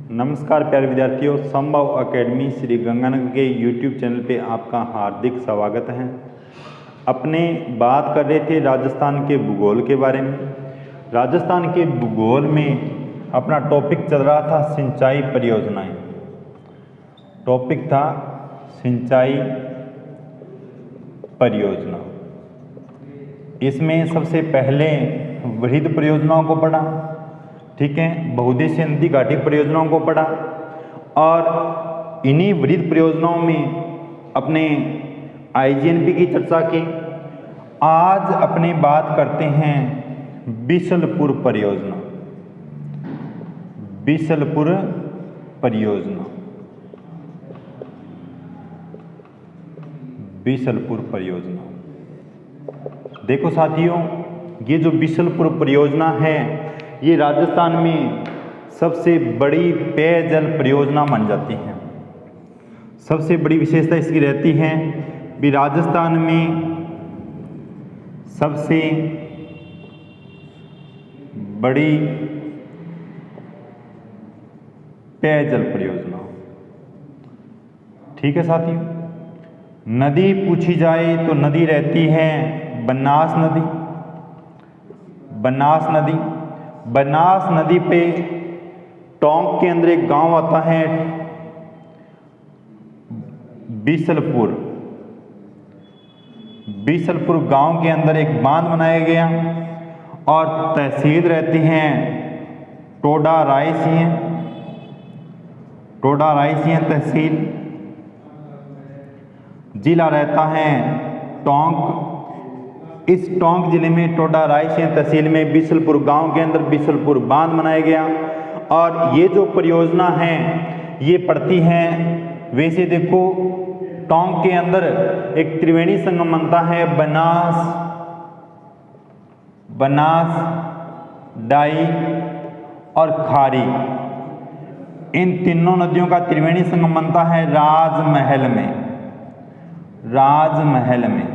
नमस्कार प्यारे विद्यार्थियों, संभव एकेडमी श्री गंगानगर के यूट्यूब चैनल पे आपका हार्दिक स्वागत है। अपने बात कर रहे थे राजस्थान के भूगोल के बारे में। राजस्थान के भूगोल में अपना टॉपिक चल रहा था सिंचाई परियोजनाएं। टॉपिक था सिंचाई परियोजना। इसमें सबसे पहले वृहद परियोजनाओं को पढ़ा, ठीक है, बहुउद्देशीय नदी घाटी परियोजनाओं को पढ़ा और इन्हीं वृहद परियोजनाओं में अपने आईजीएनपी की चर्चा की। आज अपने बात करते हैं बीसलपुर परियोजना। बीसलपुर परियोजना, बीसलपुर परियोजना। देखो साथियों, ये जो बीसलपुर परियोजना है ये राजस्थान में सबसे बड़ी पेयजल परियोजना बन जाती है। सबसे बड़ी विशेषता इसकी रहती है कि राजस्थान में सबसे बड़ी पेयजल परियोजना, ठीक है साथियों। नदी पूछी जाए तो नदी रहती है बनास नदी। बनास नदी, बनास नदी पे टोंक के अंदर एक गांव आता है बीसलपुर। बीसलपुर गांव के अंदर एक बांध बनाया गया और तहसील रहती हैं टोडा रायसीन। टोडा रायसीन तहसील। जिला रहता है टोंक। इस टोंक जिले में टोडा रायसीन तहसील में बीसलपुर गांव के अंदर बीसलपुर बांध बनाया गया। और ये जो परियोजना है ये पड़ती है, वैसे देखो टोंक के अंदर एक त्रिवेणी संगम बनता है बनास, बनास, डाई और खारी। इन तीनों नदियों का त्रिवेणी संगम बनता है राजमहल में। राजमहल में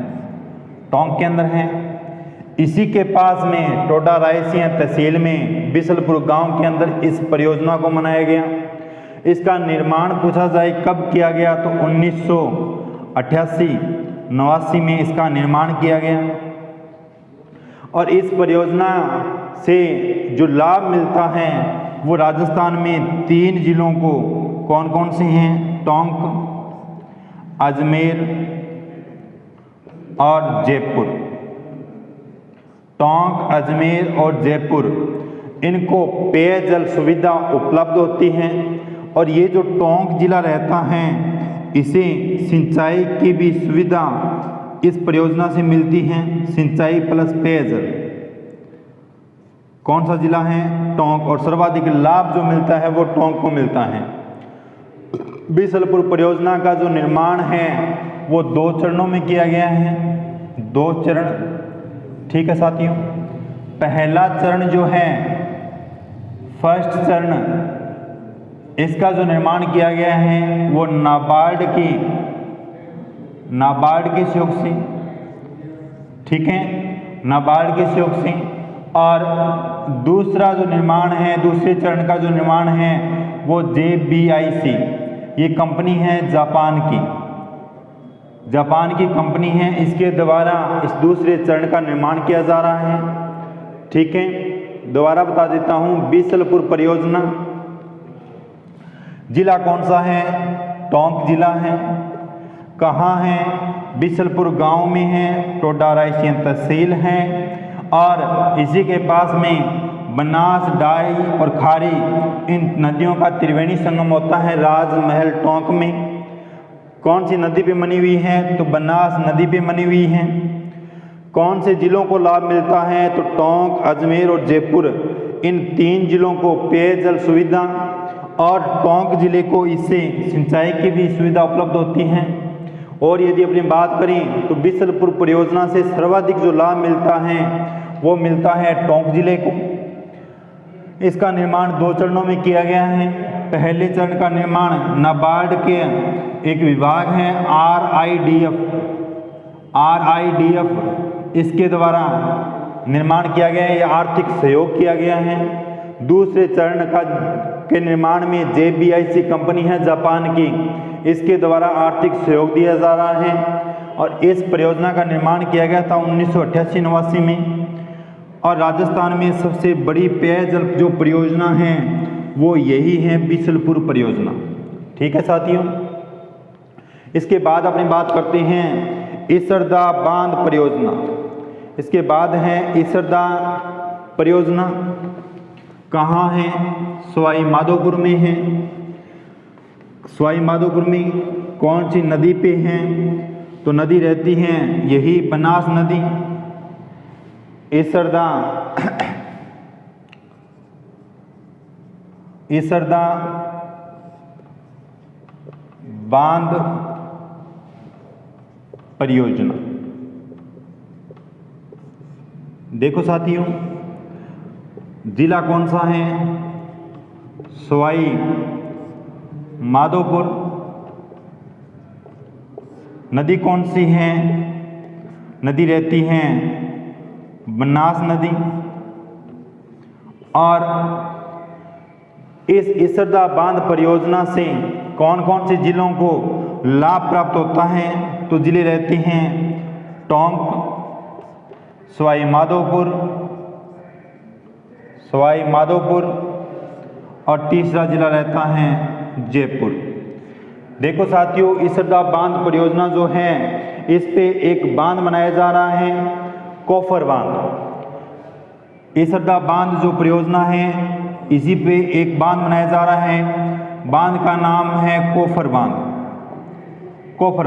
टोंक के अंदर है। इसी के पास में टोडा रायसीन तहसील में बीसलपुर गांव के अंदर इस परियोजना को मनाया गया। इसका निर्माण पूछा जाए कब किया गया तो 1988-89 में इसका निर्माण किया गया। और इस परियोजना से जो लाभ मिलता है वो राजस्थान में 3 जिलों को, कौन कौन से हैं, टोंक, अजमेर और जयपुर। टोंक, अजमेर और जयपुर, इनको पेयजल सुविधा उपलब्ध होती है। और ये जो टोंक जिला रहता है इसे सिंचाई की भी सुविधा इस परियोजना से मिलती है। सिंचाई प्लस पेयजल। कौन सा जिला है? टोंक। और सर्वाधिक लाभ जो मिलता है वो टोंक को मिलता है। बीसलपुर परियोजना का जो निर्माण है वो 2 चरणों में किया गया है। 2 चरण, ठीक है साथियों। पहला चरण जो है, फर्स्ट चरण, इसका जो निर्माण किया गया है वो नाबार्ड के सहयोग से, ठीक है, नाबार्ड के सहयोग से। और दूसरा जो निर्माण है, दूसरे चरण का जो निर्माण है वो JBIC, ये कंपनी है जापान की। जापान की कंपनी है, इसके द्वारा इस दूसरे चरण का निर्माण किया जा रहा है, ठीक है। दोबारा बता देता हूँ, बीसलपुर परियोजना, जिला कौन सा है? टोंक जिला है। कहाँ है? बीसलपुर गांव में है, टोडा रायसीन तहसील है। और इसी के पास में बनास, डाई और खारी, इन नदियों का त्रिवेणी संगम होता है राजमहल टोंक में। कौन सी नदी पे बनी हुई है? तो बनास नदी पे बनी हुई है। कौन से जिलों को लाभ मिलता है? तो टोंक, अजमेर और जयपुर, इन 3 जिलों को पेयजल सुविधा और टोंक जिले को इससे सिंचाई की भी सुविधा उपलब्ध होती है। और यदि अपनी बात करें तो बीसलपुर परियोजना से सर्वाधिक जो लाभ मिलता है वो मिलता है टोंक जिले को। इसका निर्माण 2 चरणों में किया गया है। पहले चरण का निर्माण नाबार्ड के एक विभाग है RIDF, इसके द्वारा निर्माण किया गया है, या आर्थिक सहयोग किया गया है। दूसरे चरण के निर्माण में JBIC कंपनी है जापान की, इसके द्वारा आर्थिक सहयोग दिया जा रहा है और इस परियोजना का निर्माण किया गया था 1988-89 में। और राजस्थान में सबसे बड़ी पेयजल जो परियोजना है वो यही है बिसलपुर परियोजना। ठीक है साथियों, इसके बाद अपनी बात करते हैं इसरदा बांध परियोजना। इसके बाद है इसरदा परियोजना, कहाँ है? सवाई माधोपुर में है। सवाई माधोपुर में कौन सी नदी पे है? तो नदी रहती है यही बनास नदी। इसरदा बांध परियोजना। देखो साथियों, जिला कौन सा है? सवाई माधोपुर। नदी कौन सी है? नदी रहती है बनास नदी। और इस इसरदा बांध परियोजना से कौन कौन से जिलों को लाभ प्राप्त होता है? तो जिले रहते हैं टोंक, सवाई माधोपुर और तीसरा जिला रहता है जयपुर। देखो साथियों, इसरदा बांध परियोजना जो है इस पे एक बांध बनाया जा रहा है, कोफर बांध। इसरदा बांध जो परियोजना है इसी पे एक बांध बनाया जा रहा है, बांध का नाम है कोफर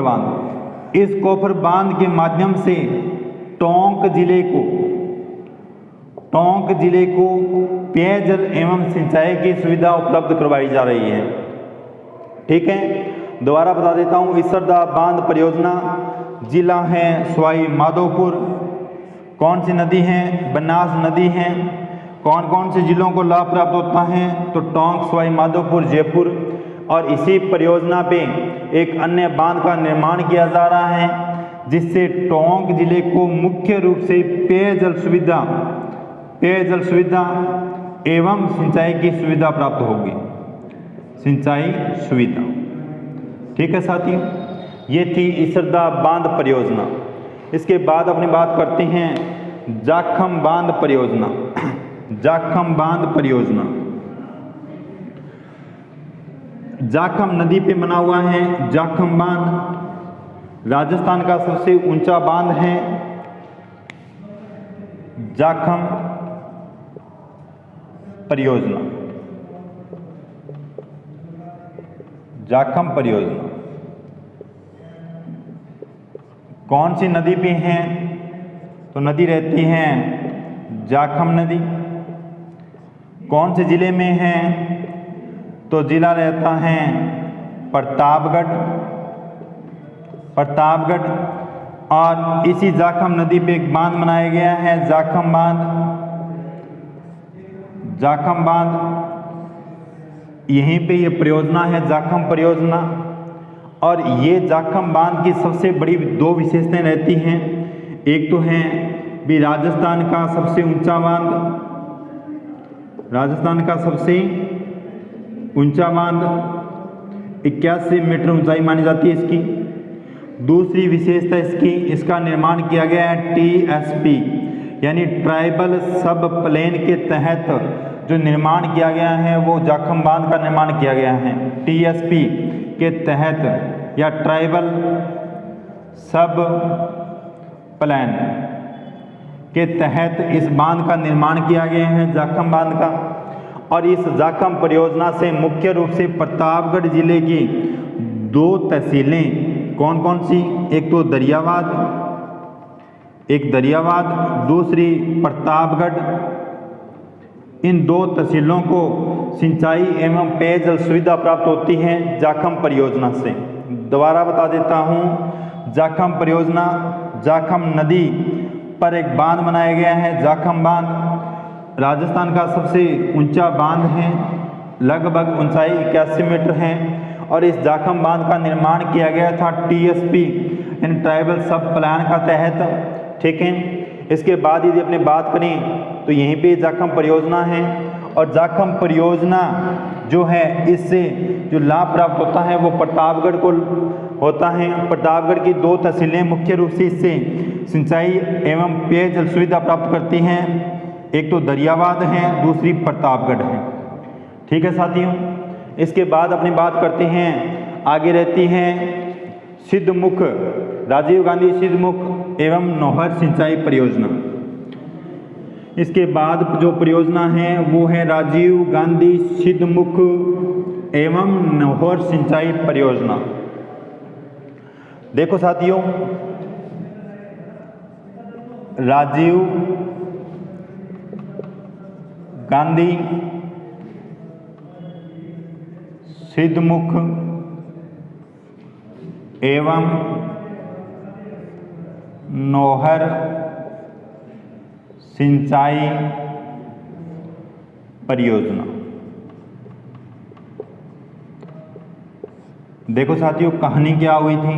बांध। इस कोफर बांध के माध्यम से टोंक जिले को पेयजल एवं सिंचाई की सुविधा उपलब्ध करवाई जा रही है। ठीक है, दोबारा बता देता हूँ, इसरदा बांध परियोजना, जिला है सवाई माधोपुर, कौन सी नदी है? बनास नदी है। कौन कौन से जिलों को लाभ प्राप्त होता है? तो टोंक, सवाई माधोपुर, जयपुर। और इसी परियोजना पे एक अन्य बांध का निर्माण किया जा रहा है जिससे टोंक जिले को मुख्य रूप से पेयजल सुविधा एवं सिंचाई की सुविधा प्राप्त होगी। सिंचाई सुविधा। ठीक है साथियों, ये थी इसरदा बांध परियोजना। इसके बाद अपनी बात करते हैं जाखम बांध परियोजना। जाखम नदी पे बना हुआ है जाखम बांध। राजस्थान का सबसे ऊंचा बांध है जाखम परियोजना। कौन सी नदी पे है? तो नदी रहती है जाखम नदी। कौन से जिले में है? तो जिला रहता है प्रतापगढ़। और इसी जाखम नदी पे एक बांध बनाया गया है जाखम बांध। यहीं पे ये परियोजना है जाखम परियोजना। और ये जाखम बांध की सबसे बड़ी दो विशेषताएं रहती हैं। एक तो है भी राजस्थान का सबसे ऊंचा बांध 81 मीटर ऊंचाई मानी जाती है इसकी। दूसरी विशेषता इसका निर्माण किया गया है TSP यानी ट्राइबल सब प्लेन के तहत जो निर्माण किया गया है वो जाखम बांध का निर्माण किया गया है TSP के तहत या ट्राइबल सब प्लान के तहत इस बांध का निर्माण किया गया है जाखम बांध का। और इस जाखम परियोजना से मुख्य रूप से प्रतापगढ़ जिले की 2 तहसीलें कौन कौन सी? एक तो दरियावाद, दूसरी प्रतापगढ़। इन 2 तहसीलों को सिंचाई एवं पेयजल सुविधा प्राप्त होती है जाखम परियोजना से। दोबारा बता देता हूँ, जाखम परियोजना जाखम नदी पर एक बांध बनाया गया है जाखम बांध। राजस्थान का सबसे ऊंचा बांध है, लगभग ऊंचाई 81 मीटर है। और इस जाखम बांध का निर्माण किया गया था TSP यानी ट्राइबल सब प्लान का तहत। ठीक है, इसके बाद यदि अपने बात करें तो यहीं पे जाखम परियोजना है और जाखम परियोजना जो है इससे जो लाभ प्राप्त होता है वो प्रतापगढ़ को होता है। प्रतापगढ़ की 2 तहसीलें मुख्य रूप से इससे सिंचाई एवं पेयजल सुविधा प्राप्त करती हैं। एक तो दरियाबाद है, दूसरी प्रतापगढ़ है। ठीक है साथियों, इसके बाद अपनी बात करते हैं, आगे रहती हैं सिद्धमुख, राजीव गांधी सिद्धमुख एवं नौहर सिंचाई परियोजना। इसके बाद जो परियोजना है वो है राजीव गांधी सिद्धमुख एवं नौहर सिंचाई परियोजना। देखो साथियों, राजीव गांधी सिद्धमुख एवं नौहर सिंचाई परियोजना। देखो साथियों, कहानी क्या हुई थी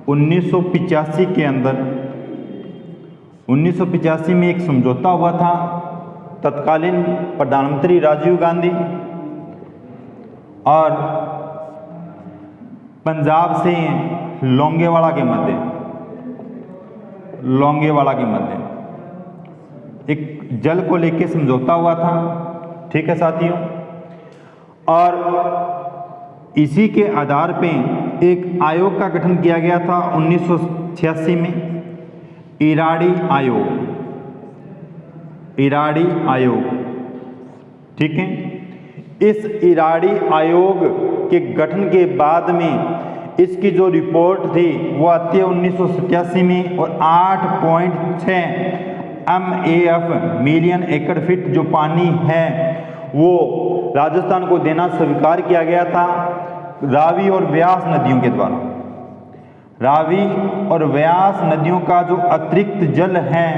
1985 के अंदर। 1985 में एक समझौता हुआ था तत्कालीन प्रधानमंत्री राजीव गांधी और पंजाब से लोंगेवाला के मध्य एक जल को लेकर समझौता हुआ था। ठीक है साथियों, और इसी के आधार पे एक आयोग का गठन किया गया था 1986 में, इराडी आयोग। ठीक है, इस इराडी आयोग के गठन के बाद में इसकी जो रिपोर्ट थी वो आती है 1987 में, और 8.6 MAF मिलियन एकड़ फीट जो पानी है वो राजस्थान को देना स्वीकार किया गया था रावी और व्यास नदियों के द्वारा। रावी और व्यास नदियों का जो अतिरिक्त जल है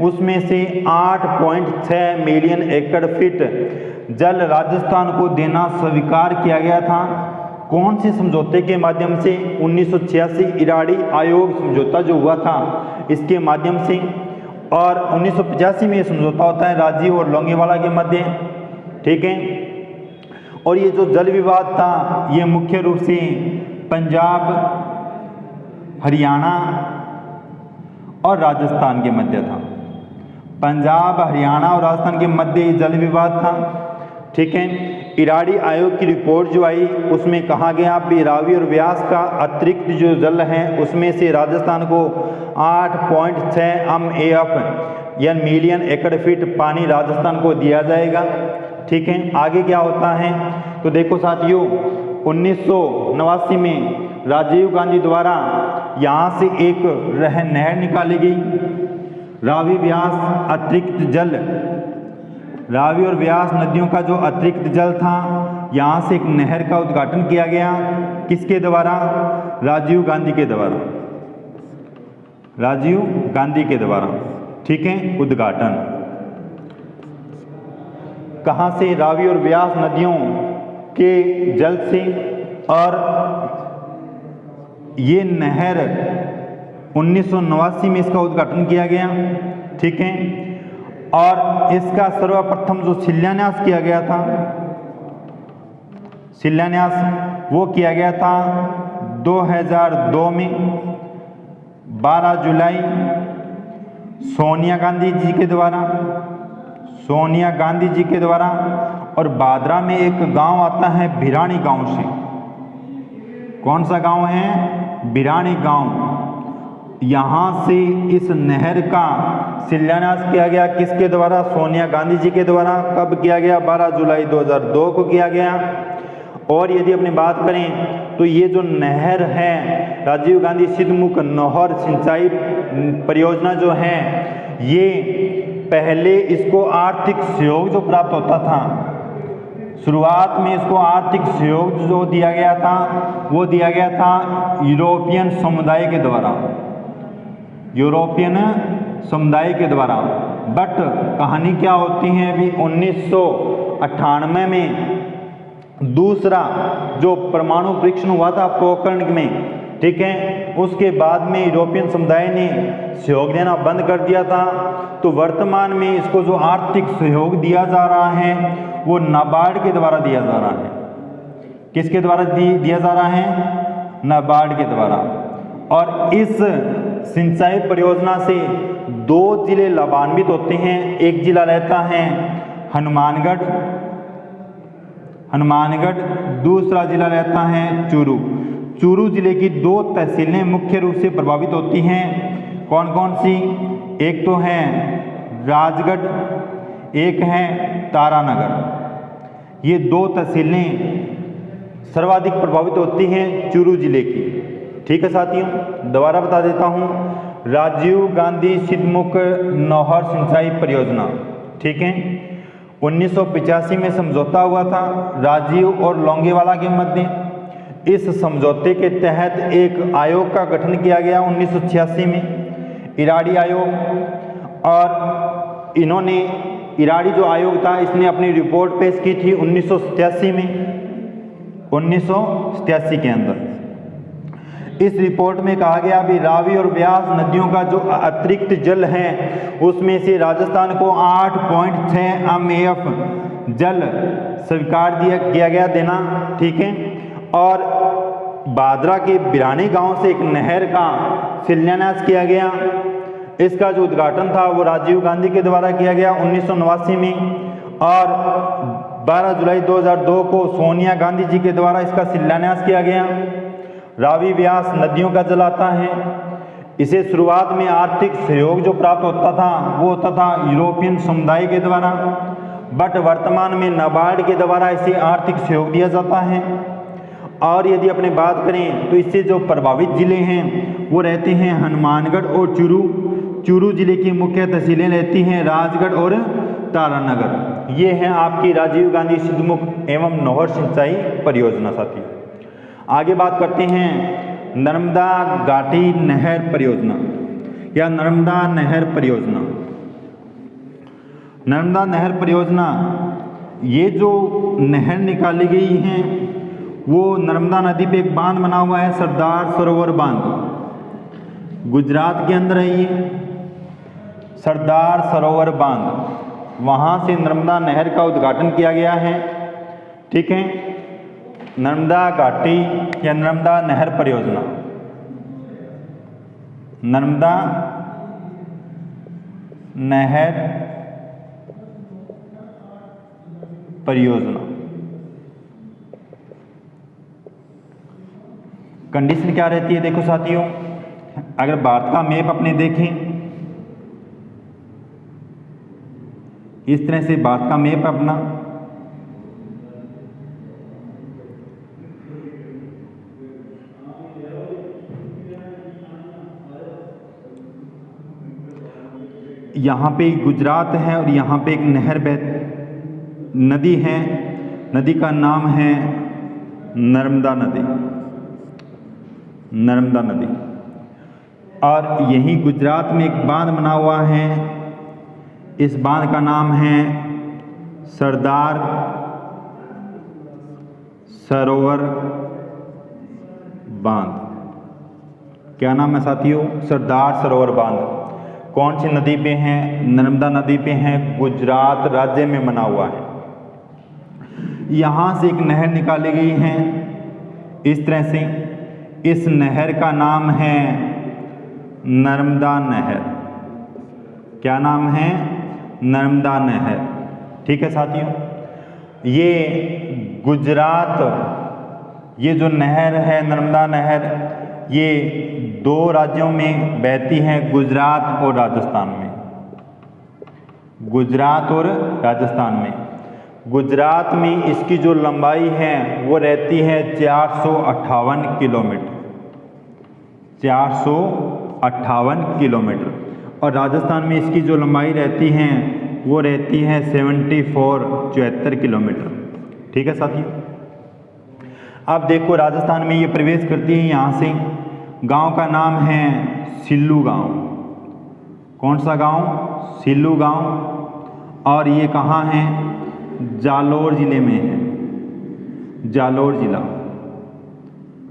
उसमें से 8.6 मिलियन एकड़ फीट जल राजस्थान को देना स्वीकार किया गया था। कौन से समझौते के माध्यम से? 1986 इराडी आयोग समझौता जो हुआ था इसके माध्यम से। और 1985 में ये समझौता होता है राजीव और लोंगेवाला के मध्य। ठीक है, और ये जो जल विवाद था ये मुख्य रूप से पंजाब, हरियाणा और राजस्थान के मध्य था। पंजाब, हरियाणा और राजस्थान के मध्य ये जल विवाद था। ठीक है, इराडी आयोग की रिपोर्ट जो आई उसमें कहा गया कि रावी और व्यास का अतिरिक्त जो जल है उसमें से राजस्थान को 8.6 MAF या मिलियन एकड़ फीट पानी राजस्थान को दिया जाएगा। ठीक है, आगे क्या होता है तो देखो साथियों, 1989 में राजीव गांधी द्वारा यहाँ से एक नहर निकाली गई। रावी व्यास अतिरिक्त जल, रावी और व्यास नदियों का जो अतिरिक्त जल था यहाँ से एक नहर का उद्घाटन किया गया। किसके द्वारा? राजीव गांधी के द्वारा। राजीव गांधी के द्वारा। ठीक है, उद्घाटन कहाँ से? रावी और व्यास नदियों के जल से। और ये नहर 1989 में इसका उद्घाटन किया गया। ठीक है, और इसका सर्वप्रथम जो शिलान्यास किया गया था, शिलान्यास वो किया गया था 2002 में 12 जुलाई सोनिया गांधी जी के द्वारा। और बादरा में एक गांव आता है भिरानी गांव से। कौन सा गांव है? भिरानी गांव। यहाँ से इस नहर का शिलान्यास किया गया। किसके द्वारा? सोनिया गांधी जी के द्वारा। कब किया गया? 12 जुलाई 2002 को किया गया। और यदि अपनी बात करें तो ये जो नहर है राजीव गांधी सिद्धमुख नौहर सिंचाई परियोजना जो है, ये पहले इसको आर्थिक सहयोग जो प्राप्त होता था, शुरुआत में इसको आर्थिक सहयोग जो दिया गया था वो दिया गया था यूरोपियन समुदाय के द्वारा, यूरोपियन समुदाय के द्वारा। बट कहानी क्या होती है, अभी 1998 में दूसरा जो परमाणु परीक्षण हुआ था पोखरण में, ठीक है, उसके बाद में यूरोपियन समुदाय ने सहयोग देना बंद कर दिया था। तो वर्तमान में इसको जो आर्थिक सहयोग दिया जा रहा है वो नाबार्ड के द्वारा दिया जा रहा है। किसके द्वारा दिया जा रहा है? नाबार्ड के द्वारा। और इस सिंचाई परियोजना से 2 जिले लाभान्वित होते हैं। एक जिला रहता है हनुमानगढ़, दूसरा जिला रहता है चूरू। चूरू जिले की 2 तहसीलें मुख्य रूप से प्रभावित होती हैं। कौन कौन सी? एक तो है राजगढ़, एक है तारानगर। ये 2 तहसीलें सर्वाधिक प्रभावित होती हैं चूरू जिले की। ठीक है साथियों, दोबारा बता देता हूँ, राजीव गांधी सिद्धमुख नौहर सिंचाई परियोजना। ठीक है, 1985 में समझौता हुआ था राजीव और लोंगेवाला के मध्य। इस समझौते के तहत एक आयोग का गठन किया गया 1986 में, इराडी आयोग। और इन्होंने इराडी जो आयोग था इसने अपनी रिपोर्ट पेश की थी 1987 में, 1987 के अंदर। इस रिपोर्ट में कहा गया भी रावी और व्यास नदियों का जो अतिरिक्त जल है उसमें से राजस्थान को 8.6 MAF जल स्वीकार किया गया देना। ठीक है, और बादरा के बिरानी गांव से एक नहर का शिलान्यास किया गया। इसका जो उद्घाटन था वो राजीव गांधी के द्वारा किया गया 1989 में। और 12 जुलाई 2002 को सोनिया गांधी जी के द्वारा इसका शिलान्यास किया गया। रावी व्यास नदियों का जल आता है। इसे शुरुआत में आर्थिक सहयोग जो प्राप्त होता था वो होता था यूरोपियन समुदाय के द्वारा, बट वर्तमान में नाबार्ड के द्वारा इसे आर्थिक सहयोग दिया जाता है। और यदि अपने बात करें तो इससे जो प्रभावित जिले हैं वो रहते हैं हनुमानगढ़ और चूरू। चूरू जिले की मुख्य तहसीलें रहती हैं राजगढ़ और तारानगर। ये हैं आपकी राजीव गांधी सिद्धमुख एवं नौहर सिंचाई परियोजना। साथियों आगे बात करते हैं नर्मदा घाटी नहर परियोजना या नर्मदा नहर परियोजना। नर्मदा नहर परियोजना, ये जो नहर निकाली गई है वो नर्मदा नदी पे एक बांध बना हुआ है, सरदार सरोवर बांध। गुजरात के अंदर है ये सरदार सरोवर बांध। वहाँ से नर्मदा नहर का उद्घाटन किया गया है। ठीक है, नर्मदा घाटी या नर्मदा नहर परियोजना, नर्मदा नहर परियोजना। कंडीशन क्या रहती है? देखो साथियों, अगर भारत का मैप अपने देखें, इस तरह से भारत का मैप अपना, यहाँ पे गुजरात है और यहाँ पे एक नहर नदी है। नदी का नाम है नर्मदा नदी, नर्मदा नदी। और यहीं गुजरात में एक बांध बना हुआ है, इस बांध का नाम है सरदार सरोवर बांध। क्या नाम है साथियों? सरदार सरोवर बांध। कौन सी नदी पे है? नर्मदा नदी पे है, गुजरात राज्य में बना हुआ है। यहाँ से एक नहर निकाली गई है इस तरह से। इस नहर का नाम है नर्मदा नहर। क्या नाम है? नर्मदा नहर। ठीक है साथियों, ये गुजरात, ये जो नहर है नर्मदा नहर, ये 2 राज्यों में बहती है, गुजरात और राजस्थान में। गुजरात और राजस्थान में। गुजरात में इसकी जो लंबाई है वो रहती है 458 किलोमीटर, 458 किलोमीटर। और राजस्थान में इसकी जो लंबाई रहती है वो रहती है 74 किलोमीटर। ठीक है साथियों, अब देखो राजस्थान में ये प्रवेश करती है। यहाँ से गांव का नाम है सिल्लू गांव। कौन सा गांव? सिल्लू गांव। और ये कहाँ है? जालोर जिले में है, जालोर जिला।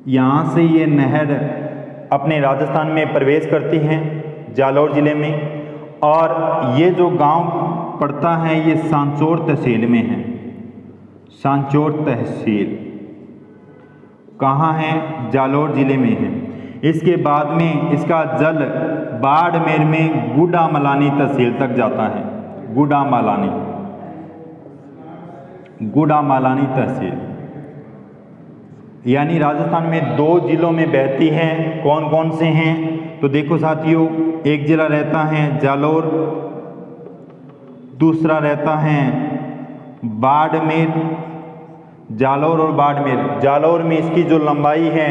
यहाँ से ये नहर अपने राजस्थान में प्रवेश करती हैं जालौर ज़िले में। और ये जो गांव पड़ता है ये सांचौर तहसील में है। सांचौर तहसील कहाँ है? जालौर ज़िले में है। इसके बाद में इसका जल बाड़मेर में गुड़ामलानी तहसील तक जाता है। गुड़ामलानी तहसील, यानी राजस्थान में 2 जिलों में बहती हैं। कौन कौन से हैं? तो देखो साथियों, एक जिला रहता है जालौर, दूसरा रहता है बाड़मेर। जालौर और बाड़मेर, जालौर में इसकी जो लंबाई है,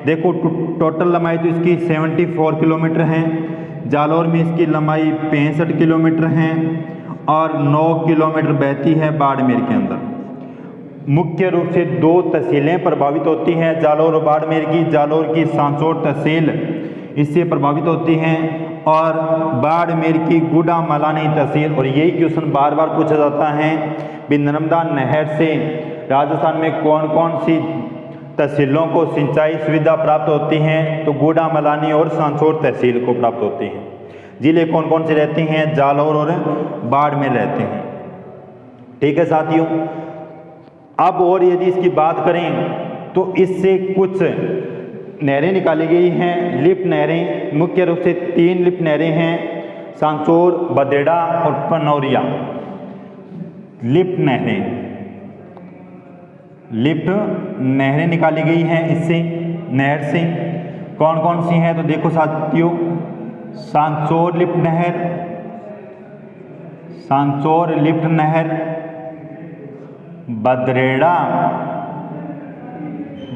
देखो टोटल लंबाई तो इसकी 74 किलोमीटर है। जालौर में इसकी लंबाई 65 किलोमीटर है और 9 किलोमीटर बहती है बाड़मेर के अंदर। मुख्य रूप से 2 तहसीलें प्रभावित होती हैं जालौर और बाड़मेर की। जालौर की सांचौर तहसील इससे प्रभावित होती हैं और बाड़मेर की गुड़ामलानी तहसील। और यही क्वेश्चन बार बार पूछा जाता है कि नर्मदा नहर से राजस्थान में कौन कौन सी तहसीलों को सिंचाई सुविधा प्राप्त होती हैं? तो गुड़ामलानी और सांचौर तहसील को प्राप्त होती हैं। जिले कौन कौन से रहते हैं? जालौर और बाड़मेर रहते हैं। ठीक है साथियों, अब और यदि इसकी बात करें तो इससे कुछ नहरें निकाली गई हैं, लिफ्ट नहरें। मुख्य रूप से 3 लिफ्ट नहरें हैं, सांचौर, बदेड़ा और पनौरिया। लिफ्ट नहरें निकाली गई हैं इससे, नहर से। कौन कौन सी हैं? तो देखो साथियों, सांचौर लिफ्ट नहर,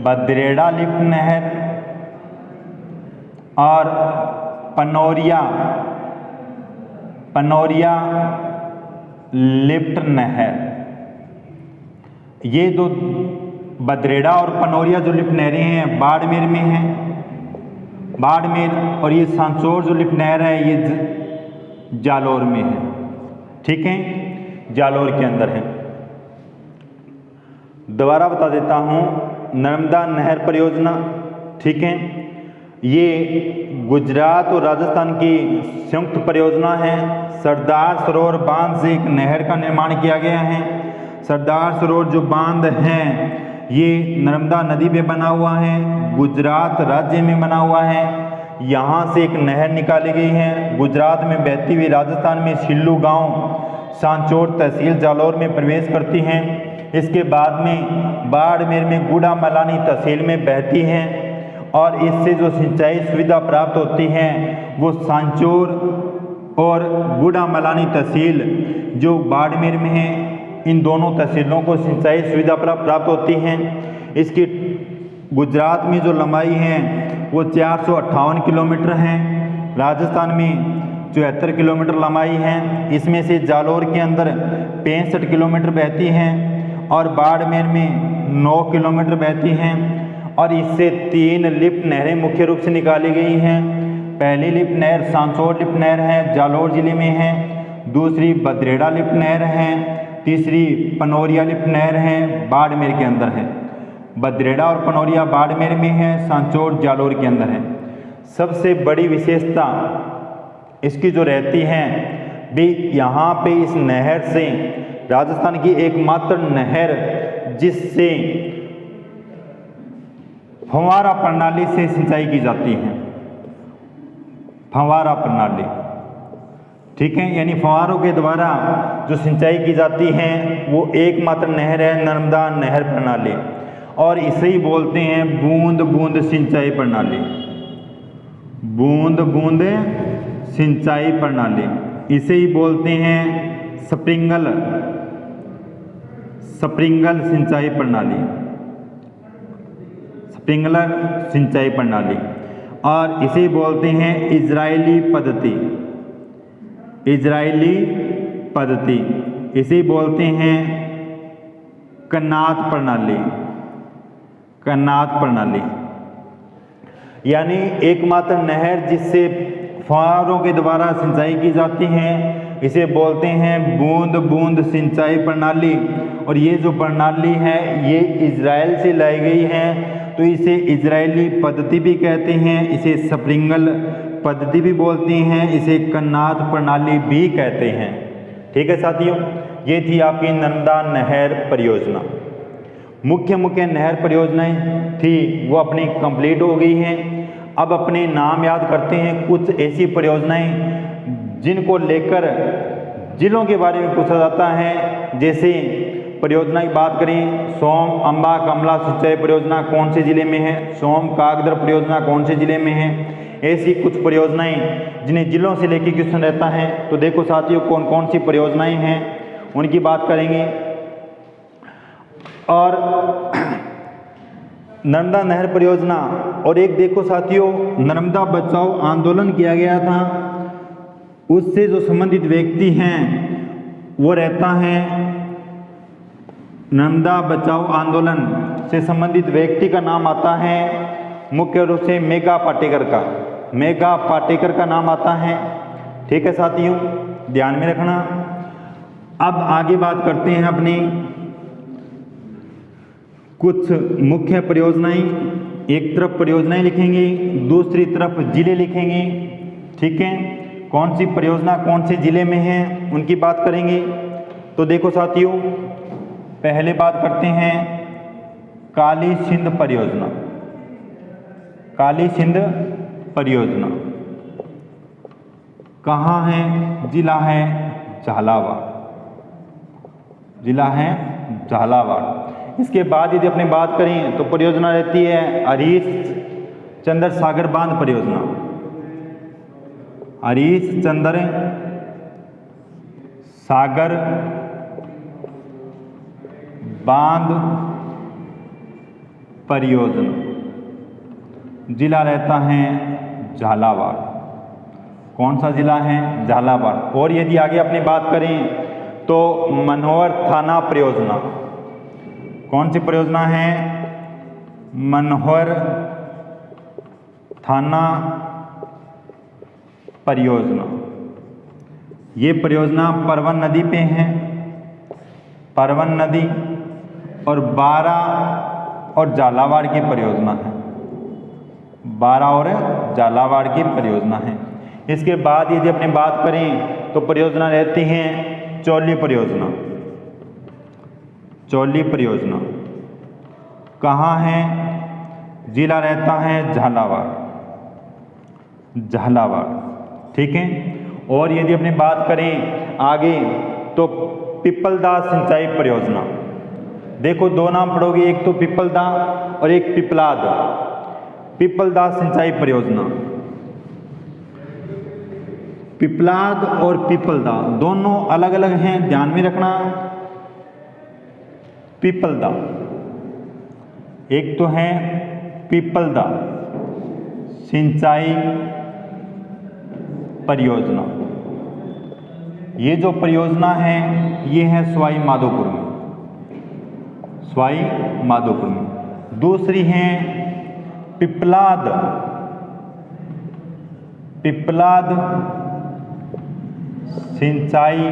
बदरेड़ा लिफ्ट नहर और पनौरिया लिफ्ट नहर। ये 2 बदरेड़ा और पनौरिया जो लिफ्ट नहरें हैं बाड़मेर में हैं, बाड़मेर। और ये सांचौर जो लिफ्ट नहर है ये जालौर में है। ठीक है, जालौर के अंदर है। दोबारा बता देता हूँ, नर्मदा नहर परियोजना, ठीक है, ये गुजरात और राजस्थान की संयुक्त परियोजना है। सरदार सरोवर बांध से एक नहर का निर्माण किया गया है। सरदार सरोवर जो बांध है ये नर्मदा नदी पे बना हुआ है, गुजरात राज्य में बना हुआ है। यहाँ से एक नहर निकाली गई है, गुजरात में बहती हुई राजस्थान में सिल्लू गांव, सांचौर तहसील जालौर में प्रवेश करती हैं। इसके बाद में बाड़मेर में गुड़ामलानी तहसील में बहती हैं और इससे जो सिंचाई सुविधा प्राप्त होती है वो सांचौर और गुड़ामलानी तहसील जो बाड़मेर में है, इन दोनों तहसीलों को सिंचाई सुविधा प्राप्त होती हैं। इसकी गुजरात में जो लंबाई है वो 458 किलोमीटर है, राजस्थान में 74 किलोमीटर लंबाई है। इसमें से जालौर के अंदर 65 किलोमीटर बहती हैं और बाड़मेर में 9 किलोमीटर बहती हैं। और इससे 3 लिफ्ट नहरें मुख्य रूप से निकाली गई हैं। पहली लिफ्ट नहर सांचौर लिफ्ट नहर है, जालौर जिले में है। दूसरी बदरेड़ा लिफ्ट नहर है। तीसरी पनौरिया लिफ्ट नहर है, बाड़मेर के अंदर है। बदरेड़ा और पनौरिया बाड़मेर में है, सांचौर जालौर के अंदर है। सबसे बड़ी विशेषता इसकी जो रहती है भी, यहाँ पे इस नहर से राजस्थान की एकमात्र नहर जिससे फव्वारा प्रणाली से सिंचाई की जाती है, फव्वारा प्रणाली, ठीक है, यानी फव्वारों के द्वारा जो सिंचाई की जाती है वो एकमात्र नहर है नर्मदा नहर प्रणाली। और इसे ही बोलते हैं बूंद बूंद सिंचाई प्रणाली, बूंद बूंद सिंचाई प्रणाली। इसे ही बोलते हैं स्प्रिंगल सिंचाई प्रणाली, स्प्रिंगलर सिंचाई प्रणाली। और इसे बोलते हैं इजरायली पद्धति, इसे बोलते हैं कन्नात प्रणाली, यानी एकमात्र नहर जिससे फव्वारों के द्वारा सिंचाई की जाती है इसे बोलते हैं बूंद बूंद सिंचाई प्रणाली। और ये जो प्रणाली है ये इजराइल से लाई गई है। तो इसे इजरायली पद्धति भी कहते हैं, इसे स्प्रिंगल पद्धति भी बोलते हैं, इसे कन्नाद प्रणाली भी कहते हैं। ठीक है साथियों, ये थी आपकी नर्मदा नहर परियोजना। मुख्य नहर परियोजनाएं थी वो अपनी कंप्लीट हो गई हैं। अब अपने नाम याद करते हैं, कुछ ऐसी परियोजनाएं जिनको लेकर जिलों के बारे में पूछा जाता है। जैसे परियोजना की बात करें, सोम अंबा कमला सिंचाई परियोजना कौन से जिले में है, सोम कागदर परियोजना कौन से जिले में है। ऐसी कुछ परियोजनाएं जिन्हें जिलों से लेकर क्वेश्चन रहता है। तो देखो साथियों, कौन कौन सी परियोजनाएं हैं उनकी बात करेंगे। और नर्मदा नहर परियोजना, और एक देखो साथियों, नर्मदा बचाओ आंदोलन किया गया था, उससे जो संबंधित व्यक्ति हैं वो रहता है, नर्मदा बचाओ आंदोलन से संबंधित व्यक्ति का नाम आता है मुख्य रूप से मेघा पाटेकर का, मेघा पाटेकर का नाम आता है। ठीक है साथियों, ध्यान में रखना। अब आगे बात करते हैं अपनी कुछ मुख्य परियोजनाएं। एक तरफ परियोजनाएं लिखेंगे, दूसरी तरफ जिले लिखेंगे। ठीक है, कौन सी परियोजना कौन से जिले में है उनकी बात करेंगे। तो देखो साथियों, पहले बात करते हैं काली सिंध परियोजना। काली सिंध परियोजना कहाँ है? जिला है झालावाड़, जिला है झालावाड़। इसके बाद यदि अपनी बात करें तो परियोजना रहती है हरीश चंद्र सागर बांध परियोजना, हरीश चंद्र सागर बांध परियोजना, जिला रहता है झालावाड़। कौन सा जिला है? झालावाड़। और यदि आगे अपनी बात करें तो मनोहर थाना परियोजना, कौन सी परियोजना है? मनोहर थाना परियोजना। ये परियोजना परवन नदी पे है, परवन नदी और बारा और झालावाड़ की परियोजना है, बारा और झालावाड़ की परियोजना है। इसके बाद यदि अपनी बात करें तो परियोजना रहती हैं चौली परियोजना। चौली परियोजना कहाँ है? जिला रहता है झालावाड़, झालावाड़। ठीक है, और यदि अपनी बात करें आगे तो पिपलदा सिंचाई परियोजना। देखो दो नाम पढ़ोगे, एक तो पिपलदा और एक पिपलाद। पिपलदा सिंचाई परियोजना, पिपलाद और पिपलदा दोनों अलग अलग हैं, ध्यान में रखना। पिपलदा एक तो है पिपलदा सिंचाई परियोजना। ये जो परियोजना है ये है सवाई माधोपुर में, सवाई माधोपुर में। दूसरी है पिपलाद, पिपलाद सिंचाई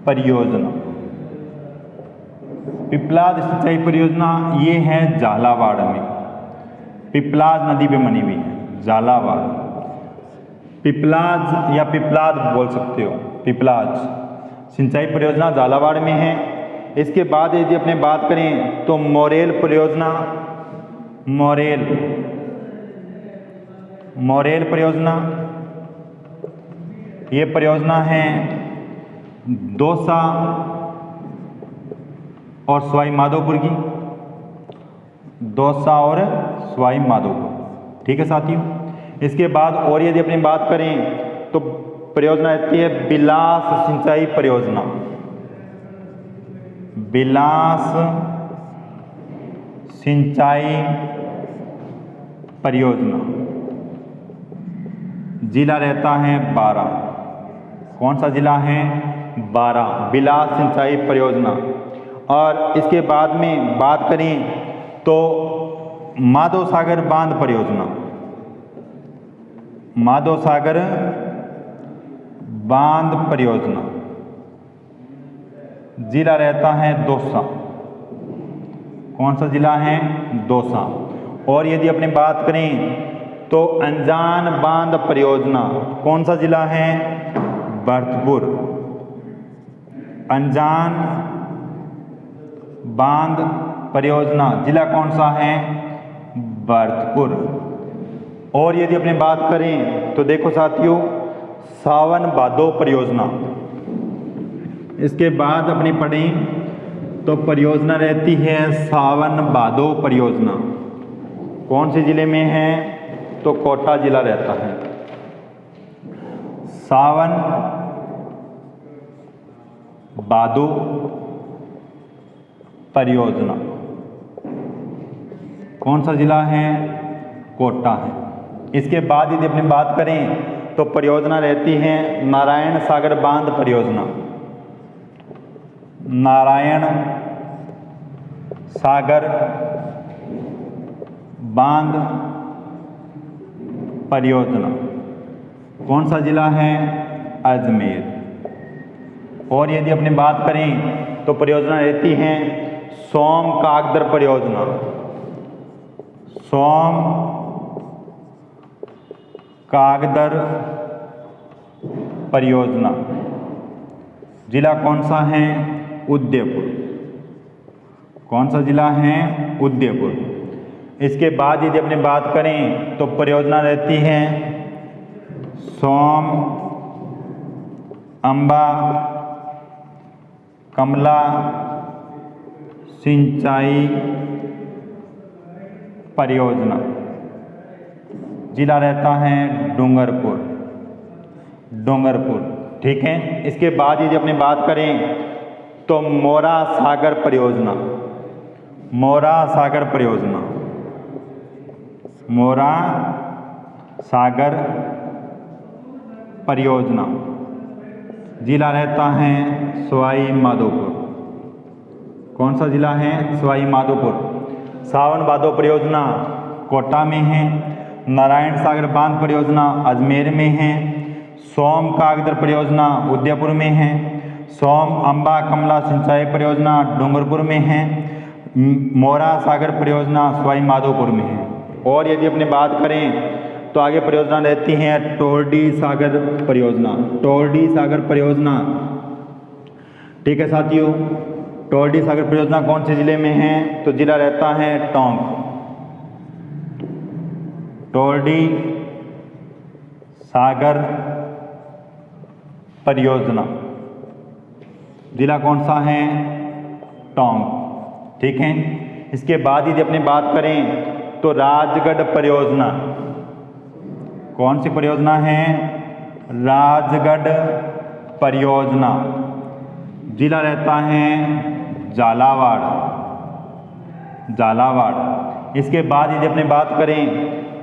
परियोजना। पिपलाद सिंचाई परियोजना ये है झालावाड़ में, पिपलाद नदी पे बनी हुई है, झालावाड़। पिपलाद या पिपलाद बोल सकते हो, पिपलाद सिंचाई परियोजना झालावाड़ में है। इसके बाद यदि अपने बात करें तो मोरेल परियोजना, मोरेल, मोरेल परियोजना, ये परियोजना है दौसा और सवाई माधोपुर की, दौसा और सवाई माधोपुर। ठीक है साथियों, इसके बाद और यदि अपनी बात करें तो परियोजना रहती है बिलास सिंचाई परियोजना, बिलास सिंचाई परियोजना, जिला रहता है बारा। कौन सा जिला है? बारा, बिलास सिंचाई परियोजना। और इसके बाद में बात करें तो माधव सागर बांध परियोजना, माधव सागर बांध परियोजना, जिला रहता है दौसा। कौन सा जिला है? दौसा। और यदि अपने बात करें तो अनजान बांध परियोजना कौन सा जिला है? भरतपुर। अनजान बांध परियोजना जिला कौन सा है? भरतपुर। और यदि अपने बात करें तो देखो साथियों, सावन भादो परियोजना, इसके बाद अपनी पढ़ें तो परियोजना रहती है सावन भादो परियोजना। कौन से जिले में है? तो कोटा जिला रहता है। सावन भादो परियोजना कौन सा जिला है? कोटा है। इसके बाद यदि अपनी बात करें तो परियोजना रहती है नारायण सागर बांध परियोजना। नारायण सागर बांध परियोजना कौन सा जिला है? अजमेर। और यदि अपनी बात करें तो परियोजना रहती है सोम कागदर परियोजना। सोम कागदर परियोजना जिला कौन सा है? उदयपुर। कौन सा जिला है? उदयपुर। इसके बाद यदि अपनी बात करें तो परियोजना रहती है सोम अंबा कमला सिंचाई परियोजना, जिला रहता है डूंगरपुर। डूंगरपुर, ठीक है। इसके बाद यदि अपनी बात करें तो मोरा सागर परियोजना। मोरा सागर परियोजना, मोरा सागर परियोजना जिला रहता है सवाई माधोपुर। कौन सा जिला है? सवाई माधोपुर। सावन भादो परियोजना कोटा में है। नारायण सागर बांध परियोजना अजमेर में है। सोम कागदर परियोजना उदयपुर में है। सोम अंबा कमला सिंचाई परियोजना डूंगरपुर में है। मोरा सागर परियोजना सवाई माधोपुर में है। और यदि अपनी बात करें तो आगे परियोजना रहती है टोरडी सागर परियोजना। टोरडी सागर परियोजना, ठीक है साथियों। टोरडी सागर परियोजना कौन से जिले में है? तो जिला रहता है टोंक। टोरडी सागर परियोजना जिला कौन सा है? टोंक, ठीक है। इसके बाद यदि अपनी बात करें तो राजगढ़ परियोजना, कौन सी परियोजना है? राजगढ़ परियोजना, जिला रहता है झालावाड़। झालावाड़। इसके बाद यदि अपनी बात करें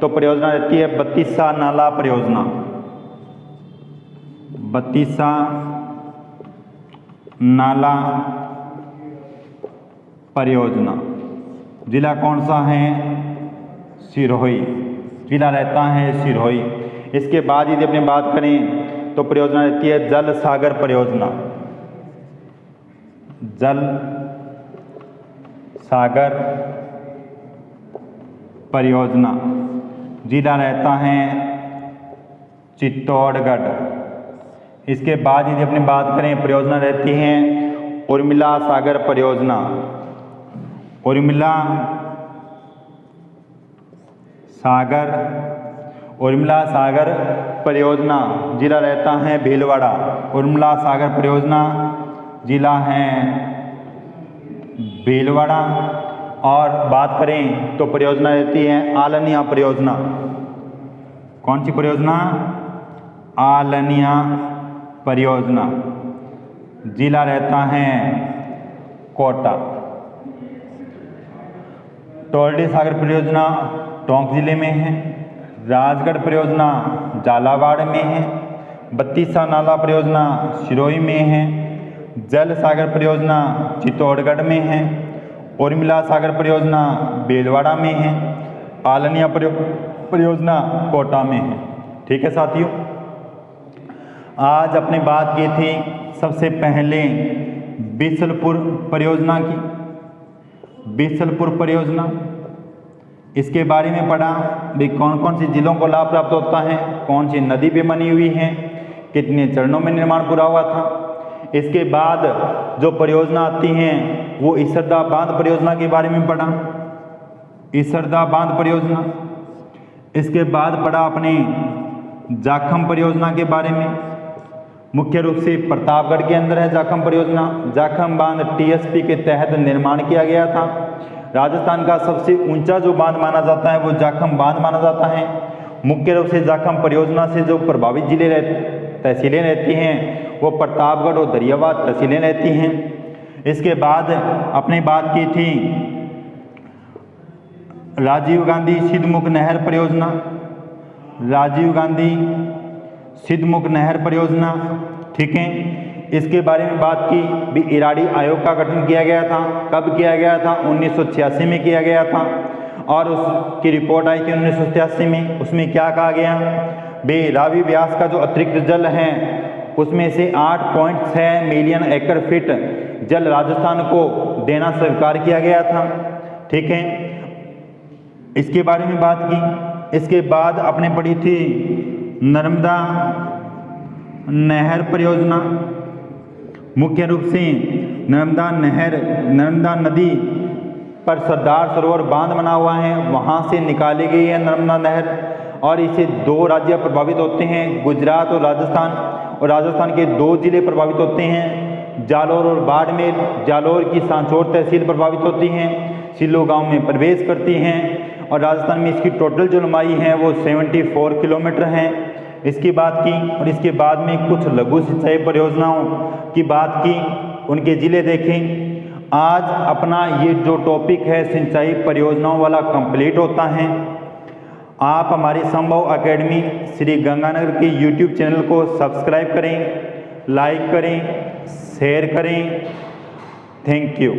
तो परियोजना रहती है बत्तीसा नाला परियोजना। बत्तीसा नाला परियोजना, जिला कौन सा है? सिरोही, जिला रहता है सिरोही। इसके बाद यदि अपनी बात करें तो परियोजना रहती है जल सागर परियोजना। जल सागर परियोजना, जिला रहता है चित्तौड़गढ़। इसके बाद यदि अपनी बात करें परियोजना रहती है उर्मिला सागर परियोजना। उर्मिला सागर, उर्मिला सागर परियोजना जिला रहता है भीलवाड़ा। उर्मिला सागर परियोजना जिला है भीलवाड़ा। और बात करें तो परियोजना रहती है आलनिया परियोजना। कौन सी परियोजना? आलनिया परियोजना, जिला रहता है कोटा। टोरडी सागर परियोजना टोंक जिले में है। राजगढ़ परियोजना झालावाड़ में है। बत्तीसा नाला परियोजना सिरोही में है। जल सागर परियोजना चित्तौड़गढ़ में है। उर्मिला सागर परियोजना भीलवाड़ा में है। आलनिया परियोजना कोटा में है। ठीक है साथियों, आज अपने बात की थी सबसे पहले बिसलपुर परियोजना की। बिसलपुर परियोजना, इसके बारे में पढ़ा भाई कौन कौन सी जिलों को लाभ प्राप्त होता है, कौन सी नदी पे बनी हुई है, कितने चरणों में निर्माण पूरा हुआ था। इसके बाद जो परियोजना आती हैं वो इसरदा बांध परियोजना के बारे में पढ़ा, इसरदा बांध परियोजना। इसके बाद पढ़ा अपने जाखम परियोजना के बारे में, मुख्य रूप से प्रतापगढ़ के अंदर है जाखम परियोजना। जाखम बांध टीएसपी के तहत निर्माण किया गया था। राजस्थान का सबसे ऊंचा जो बांध माना जाता है वो जाखम बांध माना जाता है। मुख्य रूप से जाखम परियोजना से जो प्रभावित तहसीलें रहती हैं वो प्रतापगढ़ और दरियाबाद तहसीलें रहती हैं। इसके बाद अपने बात की थी राजीव गांधी सिद्धमुख नहर परियोजना, राजीव गांधी सिद्धमुख नहर परियोजना, ठीक है। इसके बारे में बात की भी इराडी आयोग का गठन किया गया था। कब किया गया था? 1986 में किया गया था और उसकी रिपोर्ट आई थी 1987 में। उसमें क्या कहा गया भाई रावी व्यास का जो अतिरिक्त जल है उसमें से 8.6 मिलियन एकड़ फीट जल राजस्थान को देना स्वीकार किया गया था, ठीक है। इसके बारे में बात की। इसके बाद आपने पढ़ी थी नर्मदा नहर परियोजना। मुख्य रूप से नर्मदा नदी पर सरदार सरोवर बांध बना हुआ है, वहाँ से निकाली गई है नर्मदा नहर और इसे 2 राज्य प्रभावित होते हैं, गुजरात और राजस्थान। और राजस्थान के 2 जिले प्रभावित होते हैं, जालोर और बाड़मेर। जालोर की सांचौर तहसील प्रभावित होती हैं, सिल्लो गांव में प्रवेश करती हैं और राजस्थान में इसकी टोटल जो लंबाई है वो 74 किलोमीटर है। इसकी बात की और इसके बाद में कुछ लघु सिंचाई परियोजनाओं की बात की, उनके ज़िले देखें। आज अपना ये जो टॉपिक है सिंचाई परियोजनाओं वाला कंप्लीट होता है। आप हमारी संभव एकेडमी श्री गंगानगर के यूट्यूब चैनल को सब्सक्राइब करें, लाइक करें, शेयर करें। Thank you.